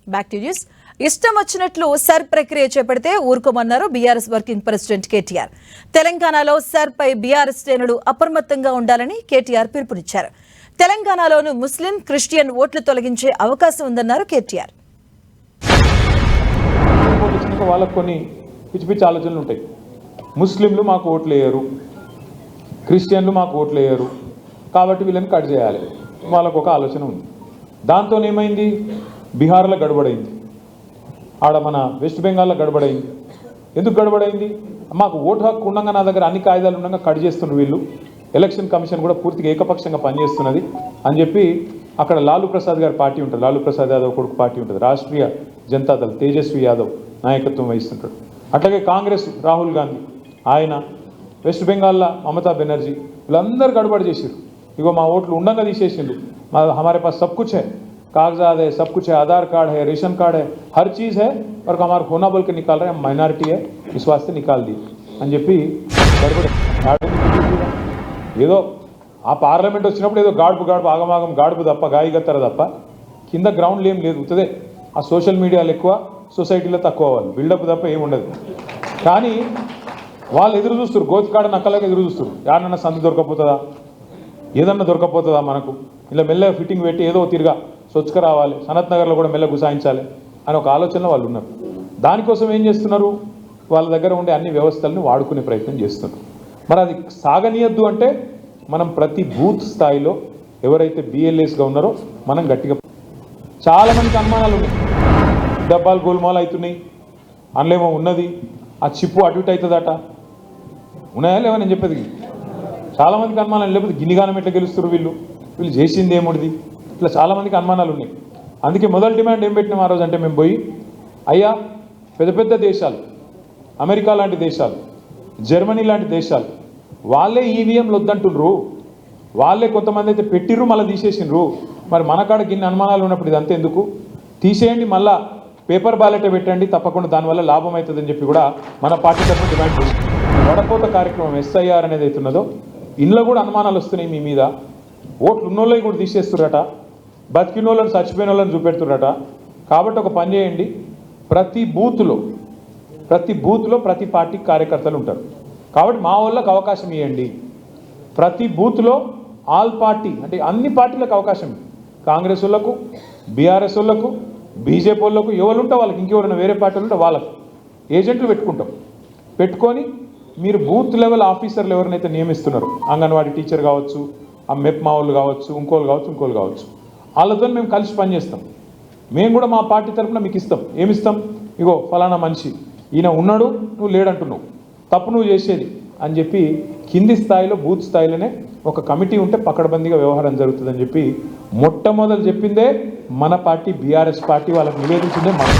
Back to news. ఇష్టం వచ్చినట్లు sir ప్రక్రియ చేపడితే ఊరుకోమన్నారు బీఆర్ఎస్ వర్కింగ్ ప్రెసిడెంట్ కేటీఆర్. తెలంగాణలో సర్ పై బీఆర్ఎస్ శ్రేణులు అప్రమత్తంగా ఉండాలని కేటీఆర్ పిలుపునిచ్చారు. తెలంగాణలోను ముస్లిం, క్రిస్టియన్ ఓట్లు తొలగించే అవకాశం ఉందన్నారు కేటీఆర్. వాళ్ళకు కొన్ని పిచ్చి పిచ్చి ఆలోచనలు ఉంటాయి. ముస్లింలు మాకు ఓట్లు వేయరు, క్రిస్టియన్లు మాకు ఓట్లు వేయరు, కాబట్టి వీళ్ళని కట్ చేయాలి, వాళ్ళకు ఒక ఆలోచన ఉంది. దాంతో ఏమైంది, బీహార్లో గడబడైంది, ఆడ మన వెస్ట్ బెంగాల్లో గడబడైంది. ఎందుకు గడబడైంది? మాకు ఓటు హక్కు ఉండగా నా దగ్గర అన్ని కాయిదాలు ఉండగా కట్ చేస్తున్నారు వీళ్ళు, ఎలక్షన్ కమిషన్ కూడా పూర్తిగా ఏకపక్షంగా పనిచేస్తున్నది అని చెప్పి అక్కడ లాలూ ప్రసాద్ గారి పార్టీ ఉంటుంది, లాలూ ప్రసాద్ యాదవ్ కొడుకు పార్టీ ఉంటుంది, రాష్ట్రీయ జనతాదళ్ తేజస్వి యాదవ్ నాయకత్వం వహిస్తుంటాడు. అట్లాగే కాంగ్రెస్ రాహుల్ గాంధీ, ఆయన వెస్ట్ బెంగాల్లో మమతా బెనర్జీ, వీళ్ళందరూ గడబడి చేసారు. ఇగో మా ఓట్లు ఉండగా తీసేసిండు, हमारे पास सब कुछ है, कागजात है, सब कुछ है, आधार कार्ड है, रेशन कार्ड है, हर चीज़ है, और हमारा होना बोल के निकाल रहे हैं, हम माइनॉरिटी है, इस वास्ते निकाल दी అని చెప్పి ఏదో ఆ పార్లమెంట్ వచ్చినప్పుడు ఏదో గాడుపు ఆగమాగం గాడుపు తప్ప గాయగత్తర తప్ప కింద గ్రౌండ్లు ఏం లేదు. ఉత్తదే ఆ సోషల్ మీడియాలో ఎక్కువ, సొసైటీలో తక్కువ, వాళ్ళు బిల్డప్ తప్ప ఏముండదు. కానీ వాళ్ళు ఎదురు చూస్తారు, గోతికాడ నక్కలాగా ఎదురు చూస్తారు, యాడన్నా సందు దొరకపోతుందా, ఏదన్నా దొరకపోతుందా మనకు, ఇలా మెల్లగా ఫిట్టింగ్ పెట్టి ఏదో తిరిగా స్వచ్ఛగా రావాలి, సనత్ నగర్లో కూడా మెల్లగా గుసాయించాలి అని ఒక ఆలోచనలో వాళ్ళు ఉన్నారు. దానికోసం ఏం చేస్తున్నారు, వాళ్ళ దగ్గర ఉండే అన్ని వ్యవస్థలను వాడుకునే ప్రయత్నం చేస్తున్నారు. మరి అది సాగనీయద్దు అంటే మనం ప్రతి బూత్ స్థాయిలో ఎవరైతే బిఎల్ఏస్గా ఉన్నారో మనం గట్టిగా, చాలామందికి అనుమానాలు ఉన్నాయి, డబ్బాలు గోల్మాలు అవుతున్నాయి, అందులో ఉన్నది ఆ చిప్పు అటు ఇటు అవుతుందట, ఉన్నాయా లేవా నేను చెప్పేది. చాలామందికి అనుమానాలు, లేకపోతే గిన్నిగానం ఎట్లా గెలుస్తారు వీళ్ళు చేసింది ఏముడిది, ఇట్లా చాలామందికి అనుమానాలు ఉన్నాయి. అందుకే మొదటి డిమాండ్ ఏం పెట్టినాం ఆ రోజు అంటే, మేము పోయి అయ్యా పెద్ద పెద్ద దేశాలు, అమెరికా లాంటి దేశాలు, జర్మనీ లాంటి దేశాలు, వాళ్ళే ఈవీఎంలు వద్దంటుండ్రు, వాళ్ళే కొంతమంది అయితే పెట్టిర్రు మళ్ళీ తీసేసిండ్రు, మరి మన కాడ గిన్ని అనుమానాలు ఉన్నప్పుడు ఇదంతా ఎందుకు, తీసేయండి, మళ్ళా పేపర్ బ్యాలెటే పెట్టండి, తప్పకుండా దానివల్ల లాభం అవుతుందని చెప్పి కూడా మన పార్టీ తరఫున డిమాండ్ చేసింది. వడపోత కార్యక్రమం ఎస్ఐఆర్ అనేది అవుతున్నదో ఇంట్లో కూడా అనుమానాలు వస్తున్నాయి మీ మీద, ఓట్లు ఉన్నోళ్ళని కూడా తీసేస్తుర్రట, బతికిన వాళ్ళని చచ్చిపోయిన వాళ్ళని చూపెడుతుర్రట. కాబట్టి ఒక పని చేయండి, ప్రతి బూత్లో ప్రతి పార్టీ కార్యకర్తలు ఉంటారు, కాబట్టి మా వాళ్ళకి అవకాశం ఇవ్వండి. ప్రతి బూత్లో ఆల్ పార్టీ అంటే అన్ని పార్టీలకు అవకాశం, కాంగ్రెస్ వాళ్ళకు, బీఆర్ఎస్ వాళ్ళకు, బీజేపీ వాళ్ళకు, ఎవరుంటే వాళ్ళకి, ఇంకెవరైనా వేరే పార్టీలు ఉంటే వాళ్ళకు ఏజెంట్లు పెట్టుకొని మీరు బూత్ లెవెల్ ఆఫీసర్లు ఎవరినైతే నియమిస్తున్నారో, అంగన్వాడీ టీచర్ కావచ్చు, ఆ మెప్ మావులు కావచ్చు, ఇంకోళ్ళు కావచ్చు, వాళ్ళతో మేము కలిసి పనిచేస్తాం. మేము కూడా మా పార్టీ తరఫున మీకు ఇస్తాం. ఏమిస్తాం, ఇగో ఫలానా మనిషి ఈయన ఉన్నాడు, నువ్వు లేడంటున్నావు, తప్పు నువ్వు చేసేది అని చెప్పి కింది స్థాయిలో బూత్ స్థాయిలోనే ఒక కమిటీ ఉంటే పకడ్బందీగా వ్యవహారం జరుగుతుందని చెప్పి మొట్టమొదలు చెప్పిందే మన పార్టీ బీఆర్ఎస్ పార్టీ, వాళ్ళకి నివేదించిందే మన